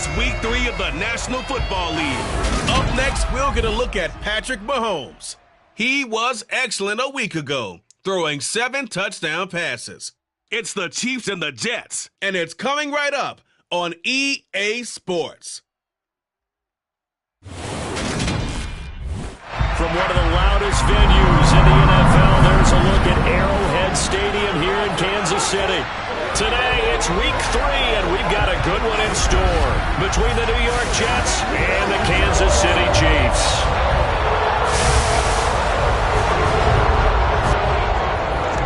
It's week 3 of the National Football League. Up next, we're going to look at Patrick Mahomes. He was excellent a week ago, throwing 7 touchdown passes. It's the Chiefs and the Jets, and it's coming right up on EA Sports. From one of the loudest venues in the NFL, there's a look at Arrowhead Stadium here in Kansas City. Today, it's week 3, and we've got a good one in store between the New York Jets and the Kansas City Chiefs.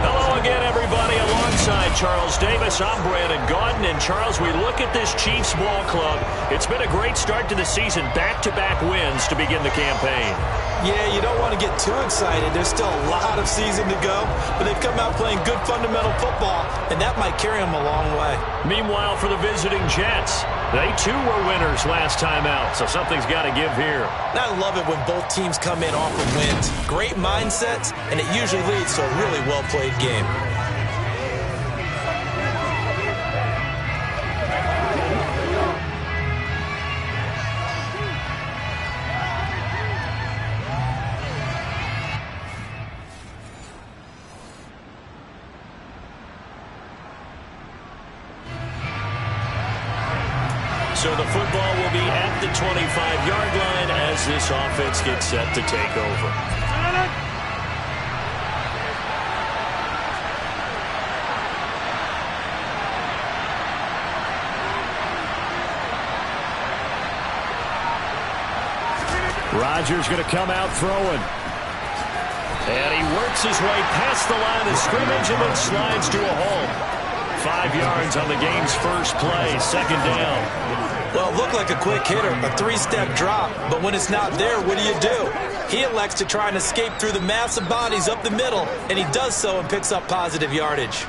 Hello again, everybody. Alongside Charles Davis, I'm Brandon Gaudin. And Charles, we look at this Chiefs ball club. It's been a great start to the season, back-to-back wins to begin the campaign. Yeah, you don't want to get too excited. There's still a lot of season to go, but they've come out playing good fundamental football, and that might carry them a long way. Meanwhile, for the visiting Jets, they too were winners last time out, so something's got to give here. I love it when both teams come in off of wins. Great mindsets, and it usually leads to a really well-played game. So the football will be at the 25-yard line as this offense gets set to take over. Rodgers going to come out throwing. And he works his way past the line of scrimmage and then slides to a hole. 5 yards on the game's first play, second down. Well, it looked like a quick hitter, a 3-step drop, but when it's not there, what do? He elects to try and escape through the massive bodies up the middle, and he does so and picks up positive yardage.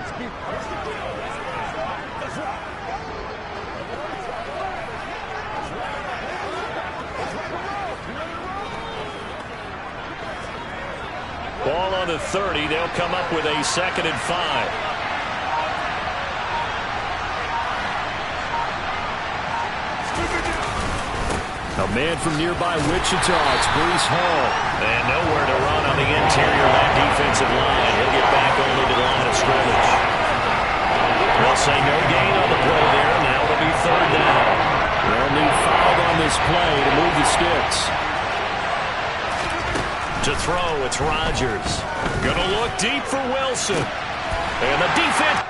Ball on the 30. They'll come up with a 2nd and 5. A man from nearby Wichita, it's Breece Hall. And nowhere to run on the interior of that defensive line. He'll get back only to the line of scrimmage. They'll say no gain on the play there. Now it'll be 3rd down. They'll need 5 on this play to move the sticks. To throw, it's Rodgers. Gonna look deep for Wilson. And the defense.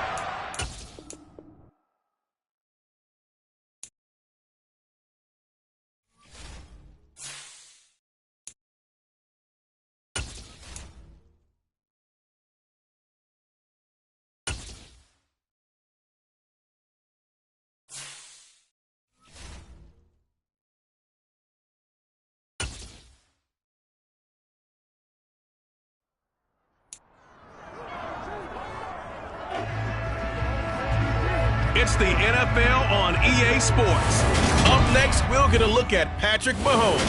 It's the NFL on EA Sports. Up next, we're going to look at Patrick Mahomes.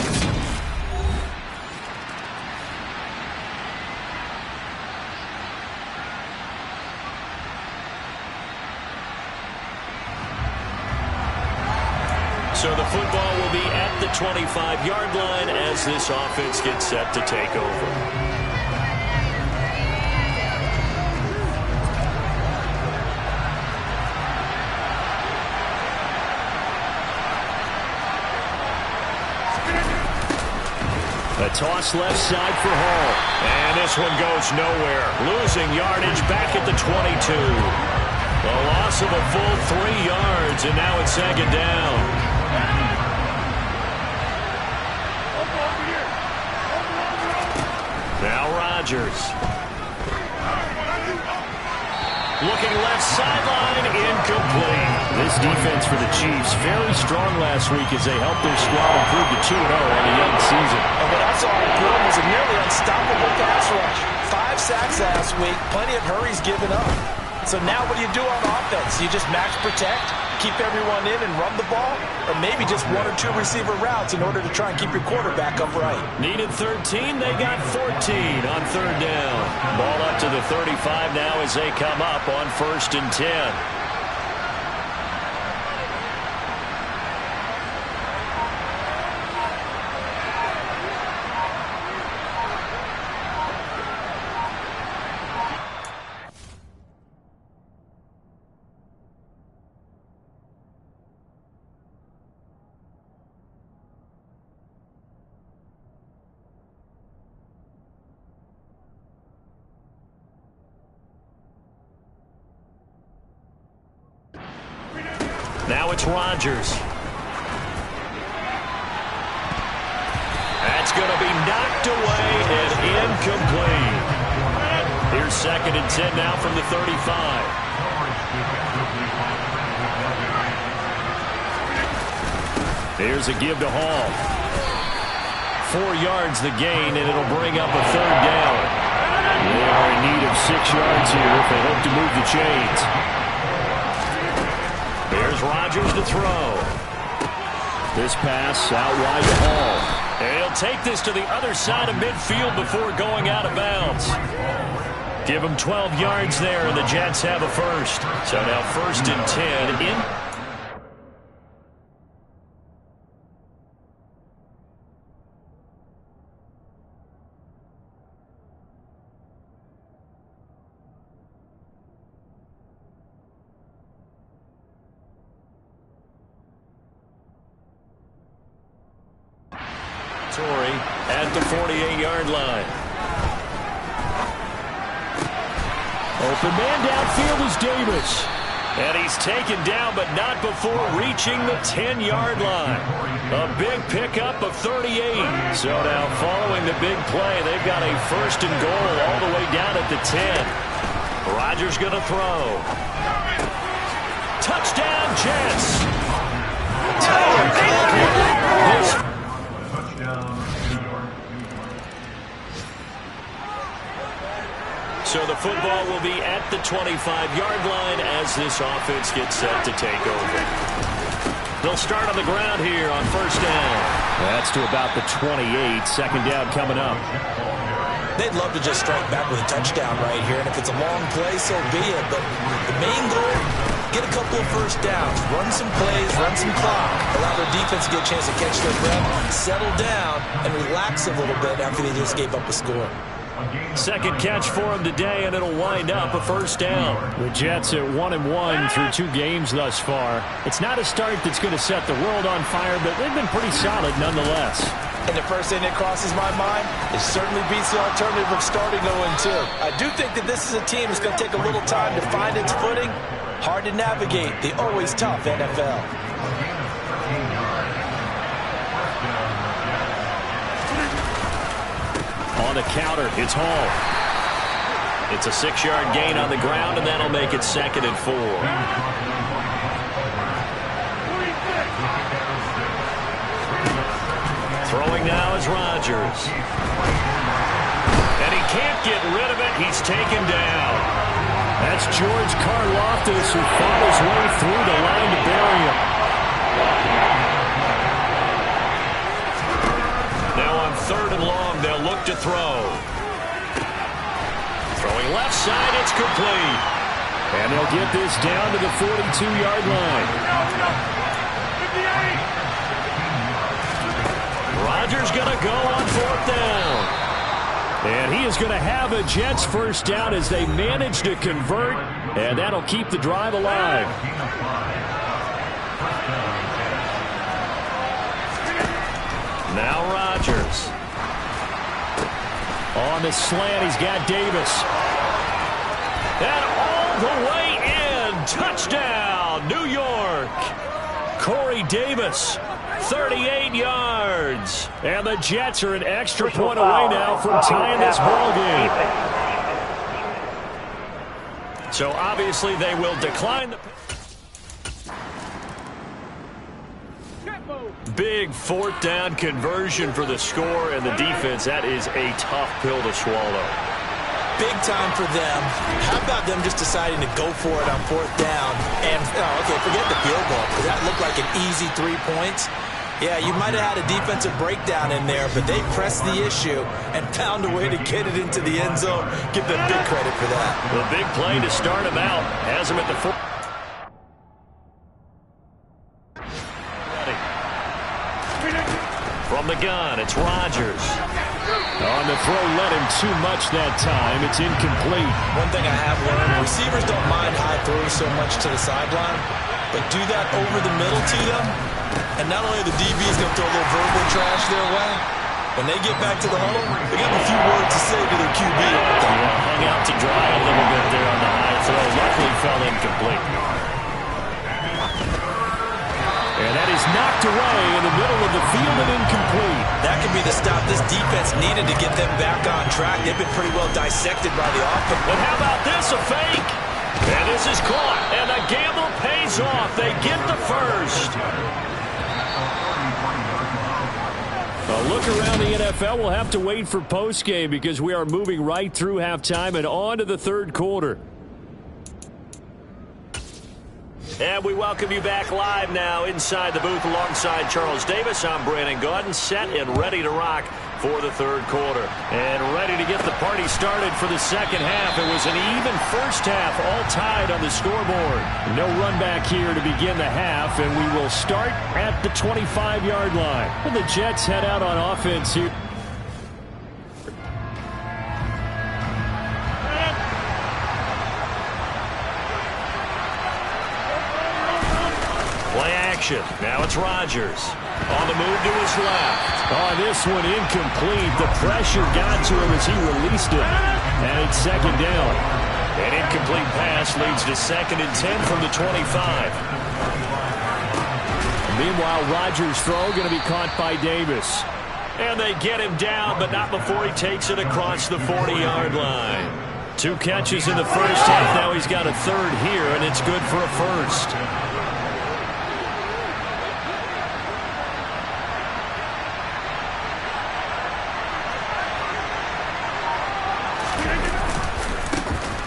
So the football will be at the 25-yard line as this offense gets set to take over. A toss left side for Hall. And this one goes nowhere. Losing yardage back at the 22. A loss of a full 3 yards, and now it's 2nd down. Now Rodgers. Looking left sideline, incomplete. This defense for the Chiefs, very strong last week as they helped their squad improve to 2-0 on the young season. And what I saw in Gruden was a nearly unstoppable pass rush. 5 sacks last week, plenty of hurries given up. So now what do you do on offense? You just max protect, keep everyone in and run the ball, or maybe just 1 or 2 receiver routes in order to try and keep your quarterback upright. Needed 13, they got 14 on 3rd down. Ball up to the 35 now as they come up on 1st and 10. Now it's Rodgers. That's going to be knocked away and incomplete. Here's 2nd and 10 now from the 35. Here's a give to Hall. 4 yards the gain, and it'll bring up a 3rd down. They are in need of 6 yards here if they hope to move the chains. Here's Rodgers to throw. This pass out wide to Hall. And he'll take this to the other side of midfield before going out of bounds. Give him 12 yards there, and the Jets have a first. So now 1st and 10 in. At the 48-yard line. Open man downfield is Davis. And he's taken down, but not before reaching the 10-yard line. A big pickup of 38. So now following the big play, they've got a 1st and goal all the way down at the 10. Rodgers going to throw. Touchdown, Jets. So the football will be at the 25-yard line as this offense gets set to take over. They'll start on the ground here on 1st down. That's to about the 28. 2nd down coming up. They'd love to just strike back with a touchdown right here, and if it's a long play, so be it. But the main goal, get a couple of 1st downs, run some plays, run some clock, allow their defense to get a chance to catch their breath, settle down, and relax a little bit after they just gave up a score. 2nd catch for him today, and it'll wind up a 1st down. The Jets at 1-1 through 2 games thus far. It's not a start that's going to set the world on fire, but they've been pretty solid nonetheless. And the first thing that crosses my mind, it certainly beats the alternative of starting 0-2. I do think that this is a team that's going to take a little time to find its footing. Hard to navigate the always tough NFL. On the counter, it's Hall. It's a 6-yard gain on the ground, and that'll make it 2nd and 4. Throwing now is Rodgers. And he can't get rid of it. He's taken down. That's George Karlaftis who fought his way through the line to bury him. Now on 3rd and long, they'll look to throw. Throwing left side, it's complete. And they'll get this down to the 42-yard line. Rodgers going to go on 4th down. And he is going to have a Jets 1st down as they manage to convert, and that'll keep the drive alive. Now Rodgers. On the slant, he's got Davis. And all the way in. Touchdown, New York. Corey Davis, 38 yards. And the Jets are an extra point away now from tying this ball game. So obviously they will decline the... Big 4th down conversion for the score, and the defense, that is a tough pill to swallow. Big time for them. How about them just deciding to go for it on 4th down? And, okay, forget the field goal, because that looked like an easy 3 points. Yeah, you might have had a defensive breakdown in there, but they pressed the issue and found a way to get it into the end zone. Give them big credit for that. The big play to start him out has him at the 4. From the gun, it's Rodgers. On the throw, led him too much that time. It's incomplete. One thing I have learned, receivers don't mind high throws so much to the sideline, but do that over the middle to them, and not only the DB is going to throw a little verbal trash their way, when they get back to the huddle, they got a few words to say to their QB. Hung out to dry a little bit there on the high throw. Luckily fell incomplete. And that is knocked away in the middle of the field and incomplete. That could be the stop this defense needed to get them back on track. They've been pretty well dissected by the offense. But how about this, a fake? And this is caught, and the gamble pays off. They get the first. A look around the NFL. We'll have to wait for postgame because we are moving right through halftime and on to the third quarter. And we welcome you back live now inside the booth alongside Charles Davis. I'm Brandon Gaudin, set and ready to rock for the third quarter. And ready to get the party started for the second half. It was an even first half, all tied on the scoreboard. No run back here to begin the half, and we will start at the 25-yard line. And the Jets head out on offense here. Play action. Now it's Rodgers. On the move to his left. Oh, this one incomplete. The pressure got to him as he released it. And it's second down. An incomplete pass leads to 2nd and 10 from the 25. Meanwhile, Rodgers' throw going to be caught by Davis. And they get him down, but not before he takes it across the 40-yard line. 2 catches in the first half. Now he's got a third here, and it's good for a first.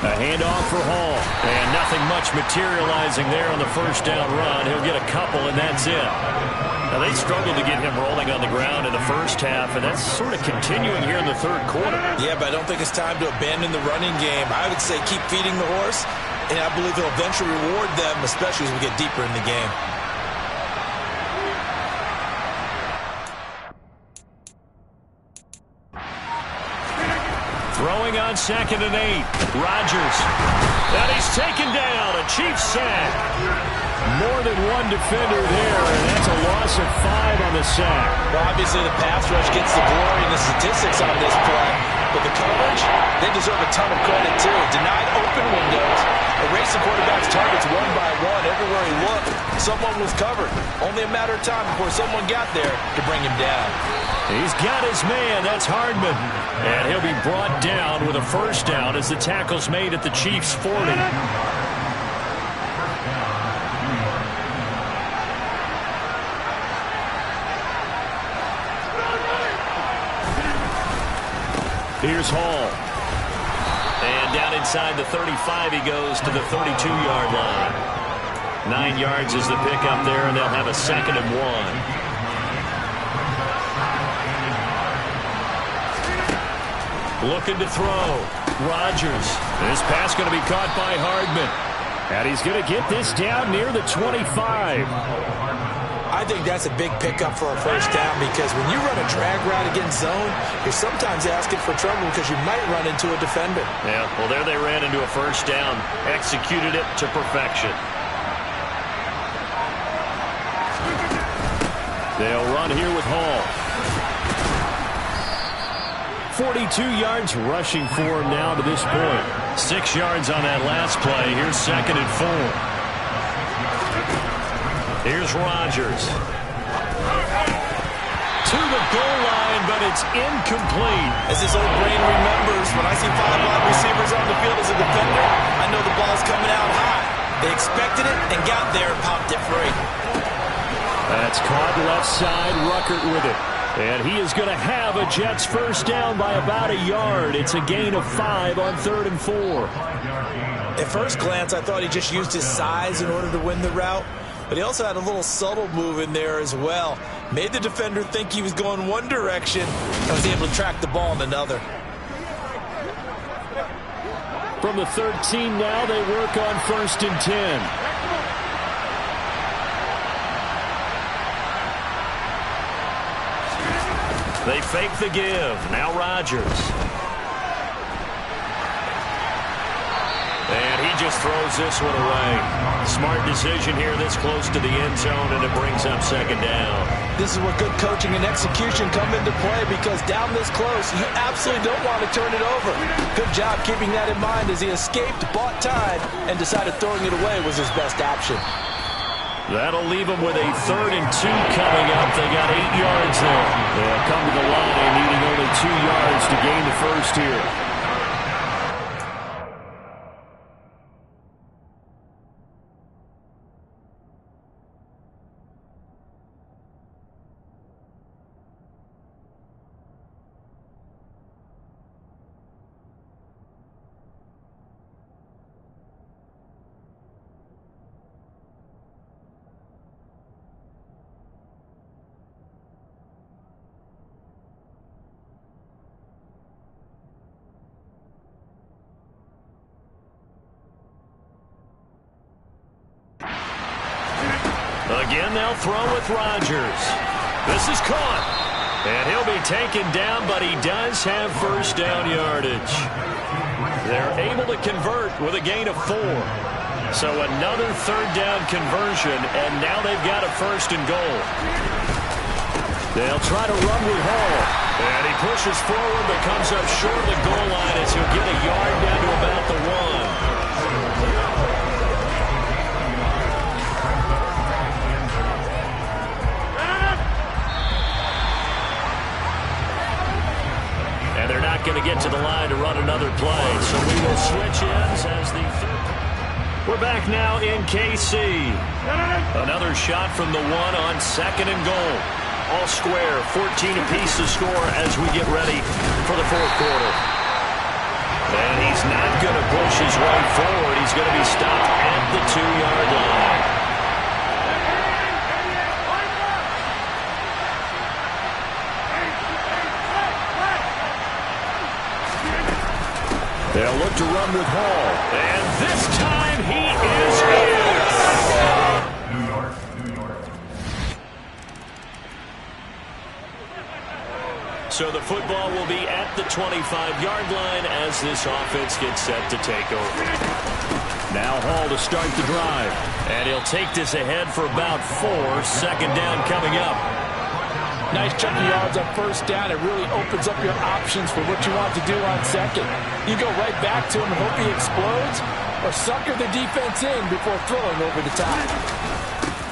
A handoff for Hall. And nothing much materializing there on the first down run. He'll get a couple, and that's it. Now, they struggled to get him rolling on the ground in the first half, and that's sort of continuing here in the third quarter. Yeah, but I don't think it's time to abandon the running game. I would say keep feeding the horse, and I believe it'll eventually reward them, especially as we get deeper in the game. Throwing on 2nd and 8. Rodgers. And he's taken down. A Chiefs sack. More than one defender there, and that's a loss of 5 on the sack. Well, obviously the pass rush gets the glory and the statistics on this play. But the coverage, they deserve a ton of credit too. Denied open windows. Erased the quarterback's targets one by one. Everywhere he looked, someone was covered. Only a matter of time before someone got there to bring him down. He's got his man. That's Hardman. And he'll be brought down with a first down as the tackle's made at the Chiefs' 40. Here's Hall. And down inside the 35 he goes to the 32-yard line. 9 yards is the pickup there, and they'll have a 2nd and 1. Looking to throw. Rodgers. This pass going to be caught by Hardman. And he's going to get this down near the 25. I think that's a big pickup for a first down because when you run a drag route against zone, you're sometimes asking for trouble because you might run into a defender. Yeah, well, there they ran into a first down. Executed it to perfection. They'll run here with Hall. 42 yards rushing for him now to this point. 6 yards on that last play. Here's 2nd and 4. Here's Rodgers. To the goal line, but it's incomplete. As his old brain remembers, when I see 5 wide receivers on the field as a defender, I know the ball's coming out high. They expected it and got there and popped it free. That's caught left side. Ruckert with it. And he is going to have a Jets first down by about a yard. It's a gain of 5 on 3rd and 4. At first glance, I thought he just used his size in order to win the route. But he also had a little subtle move in there as well. Made the defender think he was going one direction and was able to track the ball in another. From the 13 now, they work on 1st and 10. They fake the give. Now Rodgers. And he just throws this one away. Smart decision here this close to the end zone, and it brings up 2nd down. This is where good coaching and execution come into play because down this close, you absolutely don't want to turn it over. Good job keeping that in mind as he escaped, bought time, and decided throwing it away was his best option. That'll leave them with a 3rd and 2 coming up. They got 8 yards there. They'll come to the line needing only 2 yards to gain the first here. Again, they'll throw with Rodgers. This is caught. And he'll be taken down, but he does have first down yardage. They're able to convert with a gain of 4. So another 3rd down conversion, and now they've got a 1st and goal. They'll try to run with Hall. And he pushes forward, but comes up short of the goal line as he'll get a yard down to about the 1. Going to get to the line to run another play. So we will switch ends as the third. We're back now in KC. Another shot from the 1 on 2nd and goal. All square, 14 apiece to score as we get ready for the 4th quarter. And he's not going to push his way forward. He's going to be stopped at the 2-yard line. They'll look to run with Hall. And this time he is in. New York. So the football will be at the 25-yard line as this offense gets set to take over. Now Hall to start the drive. And he'll take this ahead for about 4. 2nd down coming up. Nice chunk of yards on 1st down. It really opens up your options for what you want to do on 2nd. You go right back to him and hope he explodes, or sucker the defense in before throwing over the top.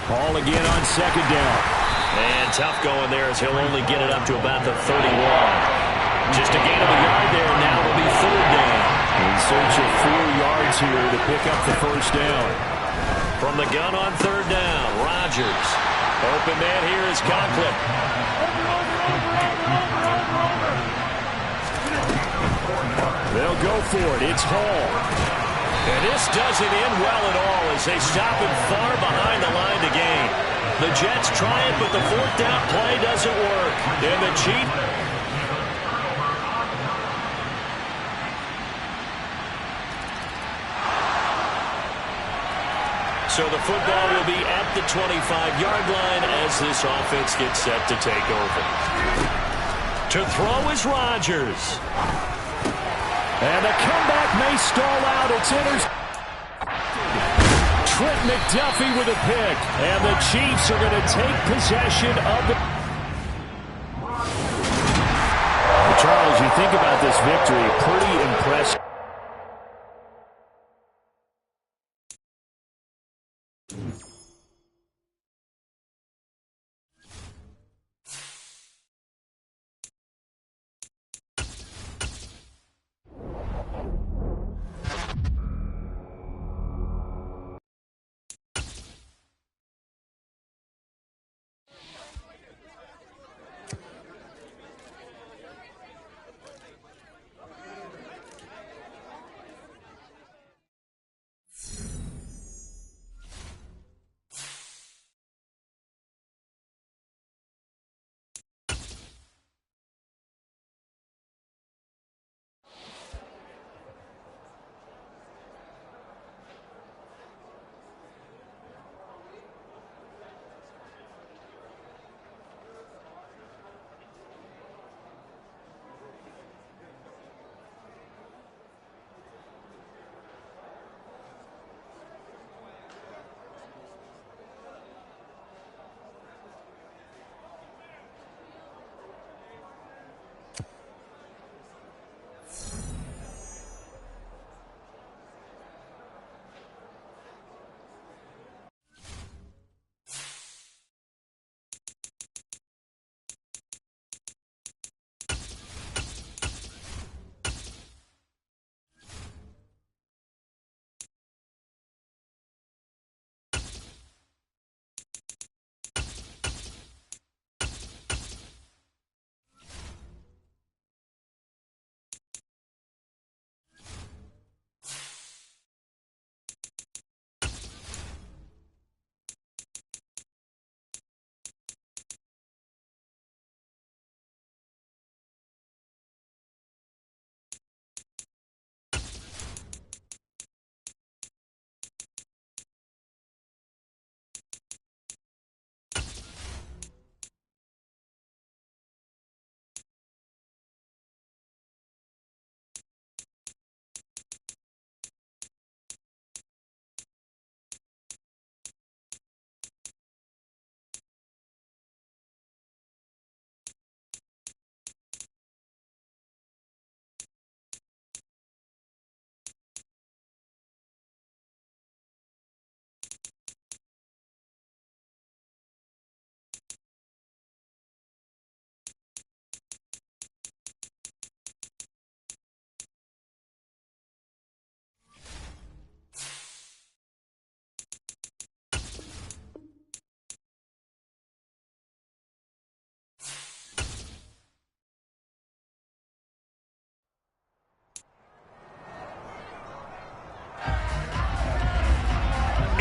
Hall again on 2nd down. And tough going there as he'll only get it up to about the 31. Just a gain of a yard there. Now it'll be 3rd down. In search of 4 yards here to pick up the 1st down. From the gun on 3rd down, Rodgers. Open man here is Conklin. They'll go for it. It's Hall. And this doesn't end well at all as they stop him far behind the line to gain. The Jets try it, but the 4th down play doesn't work. And the Chiefs. So the football will be at the 25-yard line as this offense gets set to take over. To throw is Rodgers. And the comeback may stall out. It's Trent McDuffie with a pick. And the Chiefs are going to take possession of the... Charles, you think about this victory, pretty impressive.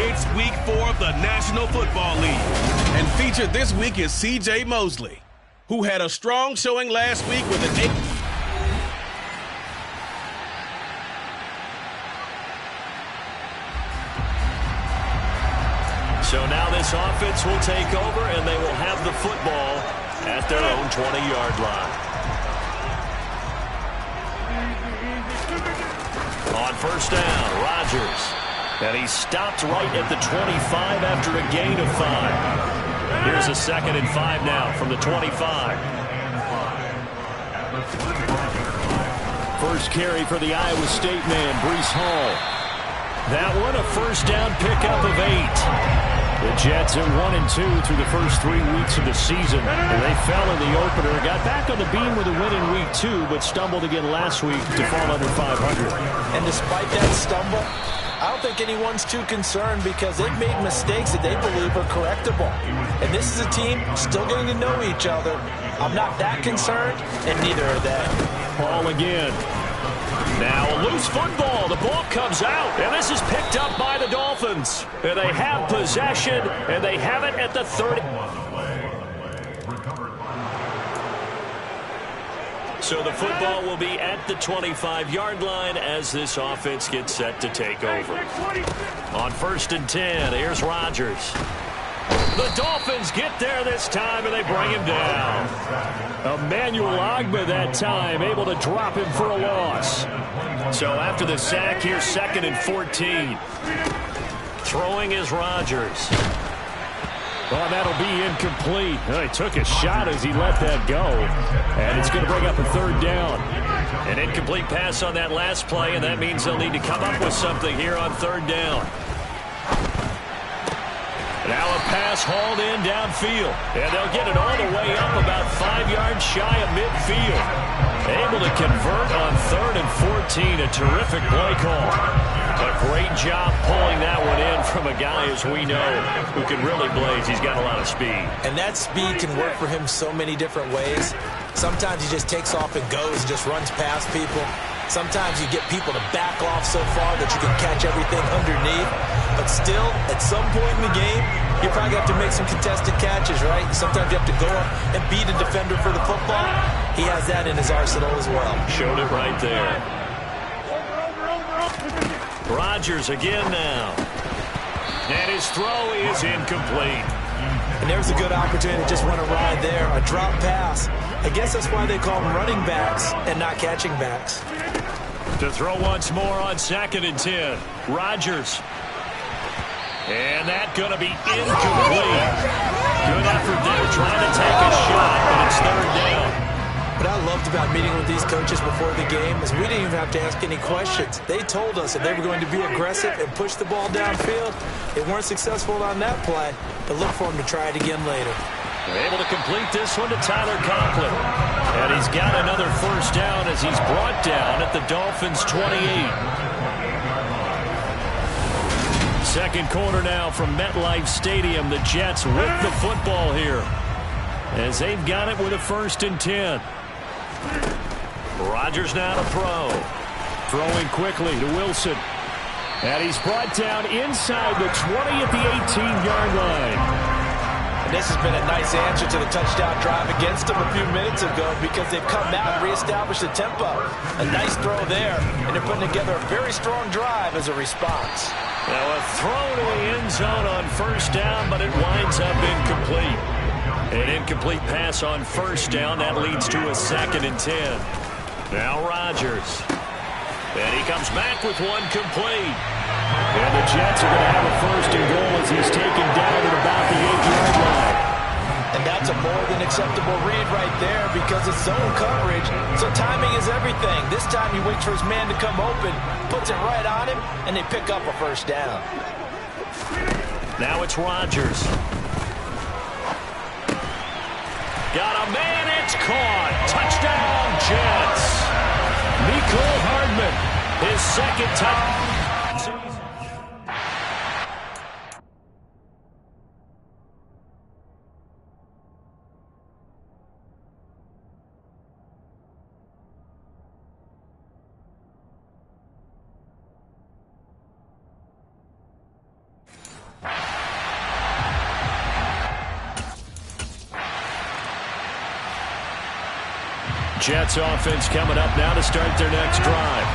It's week 4 of the National Football League. And featured this week is C.J. Mosley, who had a strong showing last week with an 8. So now this offense will take over, and they will have the football at their own 20-yard line. On first down, Rodgers. And he stopped right at the 25 after a gain of 5. Here's a 2nd and 5 now from the 25. First carry for the Iowa State man, Breece Hall. That one a first down pickup of 8. The Jets are 1-2 through the first 3 weeks of the season. And they fell in the opener, got back on the beam with a win in week 2, but stumbled again last week to fall under 500. And despite that stumble, I don't think anyone's too concerned because they've made mistakes that they believe are correctable. And this is a team still getting to know each other. I'm not that concerned, and neither are they. Ball again. Now a loose football. The ball comes out, and this is picked up by the Dolphins. And they have possession, and they have it at the 30. So the football will be at the 25-yard line as this offense gets set to take over. On 1st and 10, here's Rodgers. The Dolphins get there this time, and they bring him down. Emmanuel Ogbah that time, able to drop him for a loss. So after the sack, here's 2nd and 14. Throwing is Rodgers. Oh, that'll be incomplete. Oh, he took a shot as he let that go. And it's going to bring up a 3rd down. An incomplete pass on that last play, and that means they'll need to come up with something here on 3rd down. Now a pass hauled in downfield. And they'll get it all the way up about 5 yards shy of midfield. Able to convert on 3rd and 14. A terrific play call. A great job pulling that one in from a guy, as we know, who can really blaze. He's got a lot of speed. And that speed can work for him so many different ways. Sometimes he just takes off and goes and just runs past people. Sometimes you get people to back off so far that you can catch everything underneath. But still, at some point in the game, you probably have to make some contested catches, right? Sometimes you have to go up and beat a defender for the football. He has that in his arsenal as well. Showed it right there. Rodgers again now. And his throw is incomplete. And there's a good opportunity to just run a ride there, a drop pass. I guess that's why they call them running backs and not catching backs. To throw once more on 2nd and 10. Rodgers. And that going to be incomplete. Good effort there trying to take a shot, but it's 3rd down. What I loved about meeting with these coaches before the game is we didn't even have to ask any questions. They told us that they were going to be aggressive and push the ball downfield. They weren't successful on that play, but look for them to try it again later. They're able to complete this one to Tyler Conklin. And he's got another 1st down as he's brought down at the Dolphins' 28. 2nd quarter now from MetLife Stadium. The Jets with the football here as they've got it with a 1st and 10. Rodgers now to throw. Throwing quickly to Wilson. And he's brought down inside the 20 at the 18-yard line. And this has been a nice answer to the touchdown drive against them a few minutes ago because they've come out and reestablished the tempo. A nice throw there, and they're putting together a very strong drive as a response. Now a throw to the end zone on 1st down, but it winds up incomplete. An incomplete pass on 1st down. That leads to a 2nd and 10. Now Rodgers. And he comes back with one complete. And the Jets are going to have a 1st and goal as he's taken down at about the 8-yard line. And that's a more than acceptable read right there because it's zone coverage. So timing is everything. This time he waits for his man to come open, puts it right on him, and they pick up a 1st down. Now it's Rodgers. Got a man, it's caught. Touchdown, Jets. Mecole Hardman, his 2nd touchdown. Jets offense coming up now to start their next drive.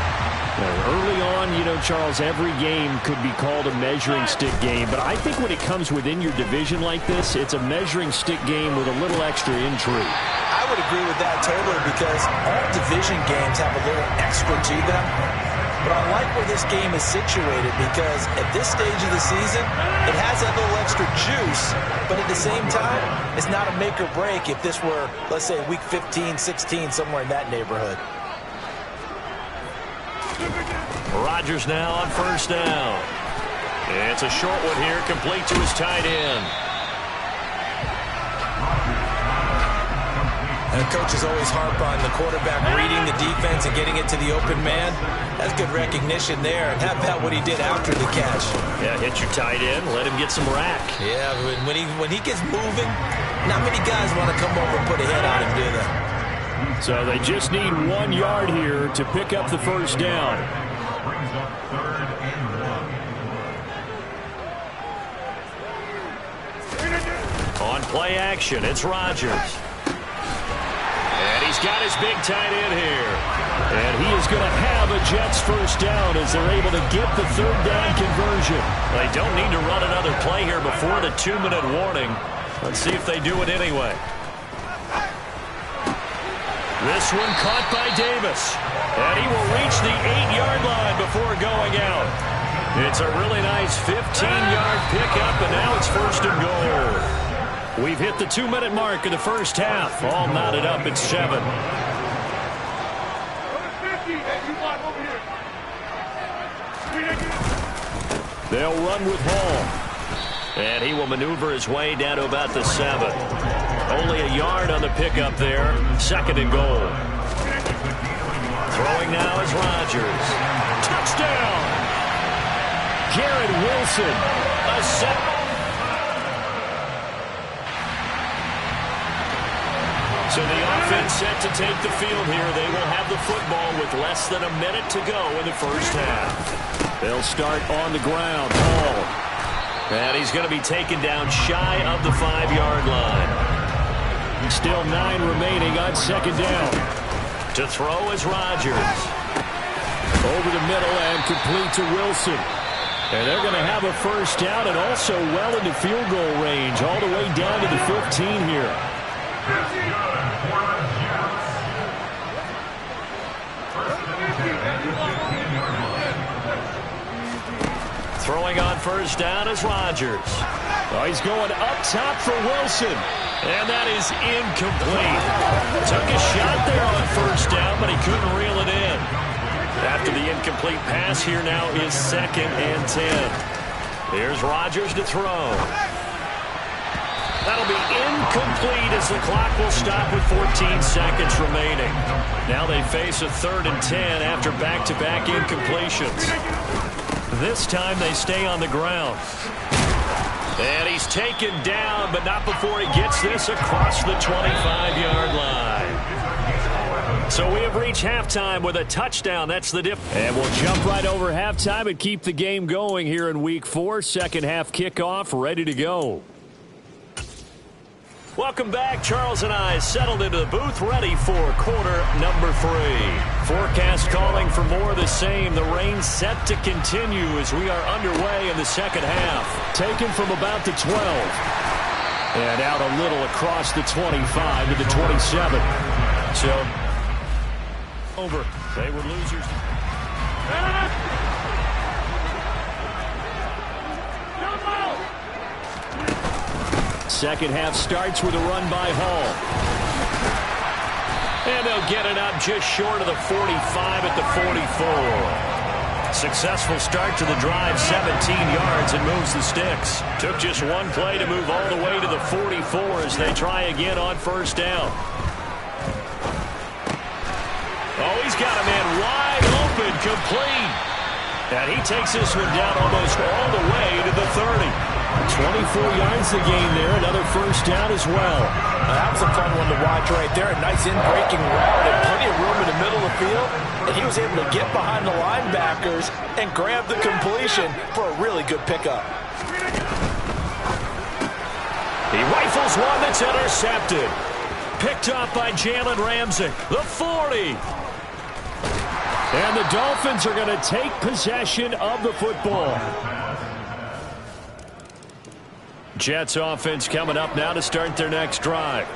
Early on, Charles, every game could be called a measuring stick game. But I think when it comes within your division like this, it's a measuring stick game with a little extra intrigue. I would agree with that totally because all division games have a little extra to them. But I like where this game is situated because at this stage of the season, it has that little extra juice. But at the same time, it's not a make or break if this were, let's say, week 15, 16, somewhere in that neighborhood. Rodgers now on first down. It's a short one here, complete to his tight end. The coaches always harp on the quarterback reading the defense and getting it to the open man. That's good recognition there. And how about what he did after the catch? Yeah, hit your tight end, let him get some rack. Yeah, when he gets moving, not many guys want to come over and put a hit on him, do they? So they just need 1 yard here to pick up the first down. On play action, it's Rodgers. And he's got his big tight end here. And he is going to have a Jets first down as they're able to get the third down conversion. They don't need to run another play here before the 2-minute warning. Let's see if they do it anyway. This one caught by Davis. And he will reach the 8-yard line before going out. It's a really nice 15-yard pickup, and now it's first and goal. We've hit the 2-minute mark of the first half. All knotted up at 7. They'll run with Hall. And he will maneuver his way down to about the 7. Only a yard on the pickup there. Second and goal. Throwing now is Rodgers. Touchdown! Garrett Wilson. A set. So the offense set to take the field here. They will have the football with less than a minute to go in the first half. They'll start on the ground. Hall. And he's going to be taken down shy of the 5-yard line. Still 9 remaining on second down. To throw is Rodgers. Over the middle and complete to Wilson. And they're going to have a first down and also well into field goal range all the way down to the 15 here. Throwing on first down is Rodgers. Oh, he's going up top for Wilson. And that is incomplete. Took a shot there on first down, but he couldn't reel it in. After the incomplete pass, here now is 2nd and 10. Here's Rodgers to throw. That'll be incomplete as the clock will stop with 14 seconds remaining. Now they face a 3rd and 10 after back-to-back incompletions. This time they stay on the ground. And he's taken down, but not before he gets this across the 25-yard line. So we have reached halftime with a touchdown. That's the difference. And we'll jump right over halftime and keep the game going here in Week 4. Second half kickoff, ready to go. Welcome back. Charles and I settled into the booth, ready for quarter number 3. Forecast calling for more of the same. The rain set to continue as we are underway in the second half. Taken from about the 12. And out a little across the 25 to the 27. So, over. They were losers. Second half starts with a run by Hall. And they'll get it up just short of the 45 at the 44. Successful start to the drive, 17 yards, and moves the sticks. Took just one play to move all the way to the 44 as they try again on first down. Oh, he's got a man wide open, complete. And he takes this one down almost all the way to the 30. 24 yards to gain there. Another first down as well. That was a fun one to watch right there. A nice in-breaking route and plenty of room in the middle of the field. And he was able to get behind the linebackers and grab the completion for a really good pickup. He rifles one that's intercepted. picked off by Jalen Ramsey. The 40. And the Dolphins are going to take possession of the football. Jets offense coming up now to start their next drive.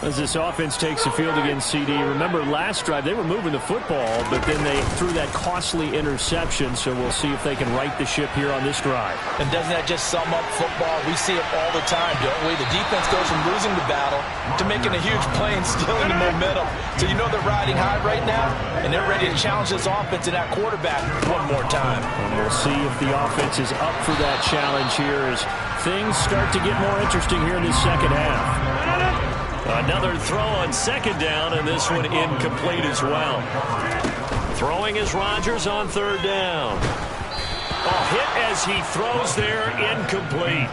As this offense takes the field against CD, remember last drive they were moving the football, but then they threw that costly interception, so we'll see if they can right the ship here on this drive. And doesn't that just sum up football? We see it all the time, don't we? The defense goes from losing the battle to making a huge play and stealing the momentum. So you know they're riding high right now, and they're ready to challenge this offense and that quarterback one more time. And we'll see if the offense is up for that challenge here as things start to get more interesting here in this second half. Another throw on second down, and this one incomplete as well. Throwing is Rodgers on third down. A hit as he throws there, incomplete.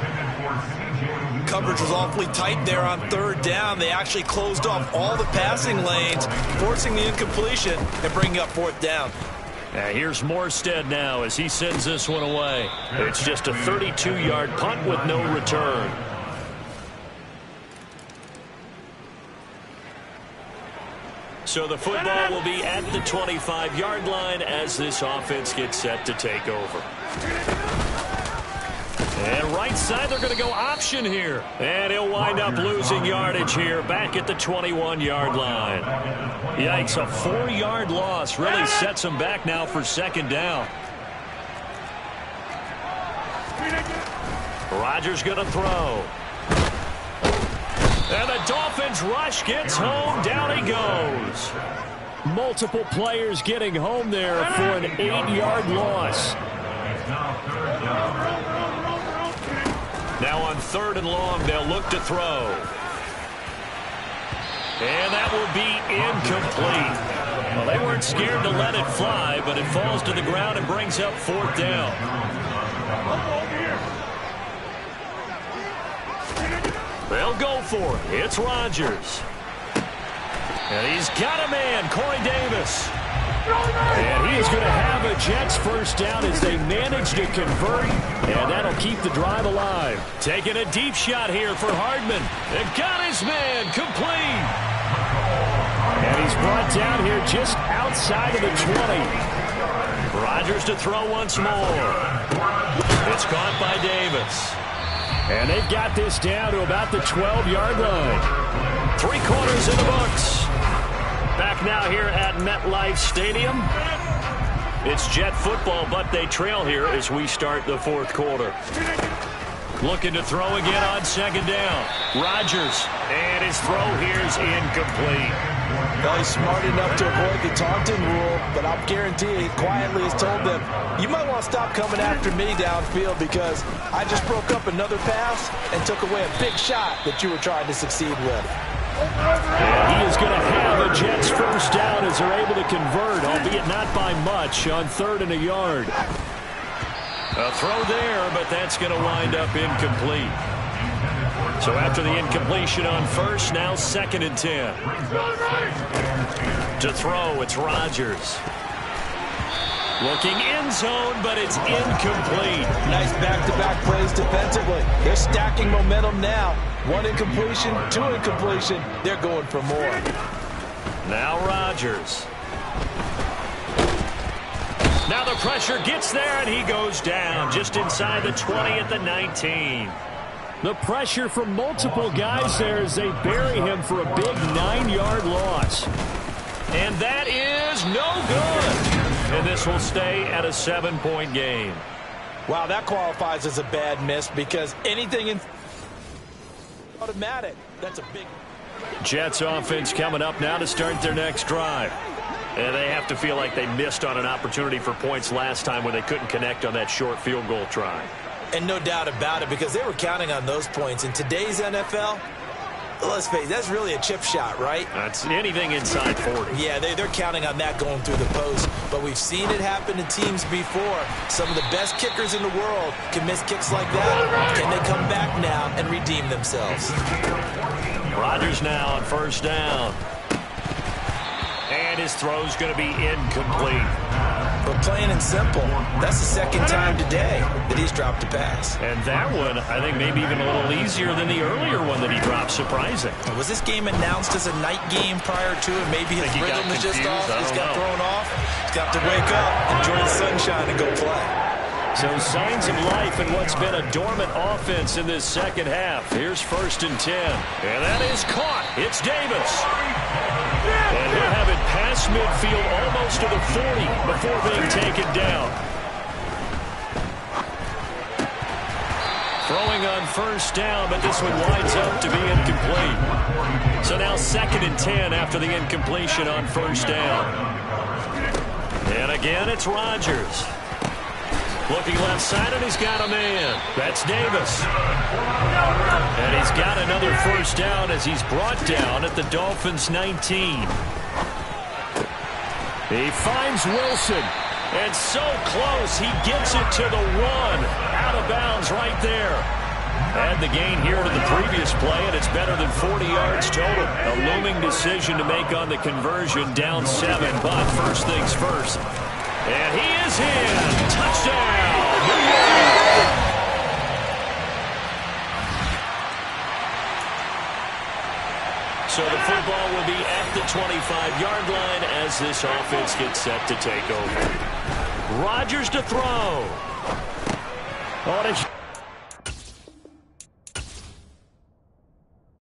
Coverage was awfully tight there on third down. They actually closed off all the passing lanes, forcing the incompletion and bringing up fourth down. Here's Morstead now as he sends this one away. It's just a 32-yard punt with no return. So the football will be at the 25-yard line as this offense gets set to take over. And right side, they're going to go option here. And he'll wind up losing yardage here back at the 21-yard line. Yikes, a 4-yard loss really sets him back now for second down. Rodgers going to throw. And the Dolphins rush gets home. Down he goes. Multiple players getting home there for an 8-yard loss. Now on third and long, they'll look to throw. And that will be incomplete. Well, they weren't scared to let it fly, but it falls to the ground and brings up fourth down. They'll go for it. It's Rodgers. And he's got a man, Corey Davis. And he is going to have a Jets first down as they manage to convert. And that'll keep the drive alive. Taking a deep shot here for Hardman. And got his man complete. And he's brought down here just outside of the 20. Rodgers to throw once more. It's caught by Davis. And they've got this down to about the 12-yard line. 3 quarters in the books. Back now here at MetLife Stadium. It's Jet football, but they trail here as we start the fourth quarter. Looking to throw again on second down. Rodgers, and his throw here is incomplete. Well, he's smart enough to avoid the taunting rule, but I'll guarantee he quietly has told them, you might want to stop coming after me downfield because I just broke up another pass and took away a big shot that you were trying to succeed with. And he is going to have a Jets first down as they're able to convert, albeit not by much, on third and a yard. A throw there, but that's going to wind up incomplete. So after the incompletion on first, now second and 10. To throw, it's Rodgers. Looking end zone, but it's incomplete. Nice back-to-back plays defensively. They're stacking momentum now. 1 incompletion, 2 incompletion. They're going for more. Now Rodgers. Now the pressure gets there, and he goes down just inside the 20 at the 19. The pressure from multiple guys there as they bury him for a big 9-yard loss. And that is no good. And this will stay at a 7-point game. Wow, that qualifies as a bad miss because anything in automatic, that's a big. Jets offense coming up now to start their next drive. And they have to feel like they missed on an opportunity for points last time when they couldn't connect on that short field goal try. And no doubt about it, because they were counting on those points. In today's NFL, let's face it, that's really a chip shot, right? That's anything inside 40. Yeah, they're counting on that going through the post. But we've seen it happen to teams before. Some of the best kickers in the world can miss kicks like that. Can they come back now and redeem themselves? Rodgers now on first down. And his throw's going to be incomplete. But plain and simple, that's the second time today that he's dropped a pass. And that one, I think, maybe even a little easier than the earlier one that he dropped. Surprising. Was this game announced as a night game prior to it? Maybe his rhythm is just off. He's got thrown off. He's got to wake up, enjoy the sunshine, and go play. So signs of life in what's been a dormant offense in this second half. Here's 1st and 10. And that is caught. It's Davis. And he'll have it past midfield almost to the 40 before being taken down. Throwing on 1st down, but this one winds up to be incomplete. So now 2nd and 10 after the incompletion on 1st down. And again, it's Rodgers. Looking left side, and he's got a man. That's Davis. And he's got another 1st down as he's brought down at the Dolphins' 19. He finds Wilson. And so close, he gets it to the 1. Out of bounds right there. Add the gain here to the previous play, and it's better than 40 yards total. A looming decision to make on the conversion, down 7. But first things first. And he is in. Touchdown, New York. So the football will be at the 25-yard line as this offense gets set to take over. Rodgers to throw. On his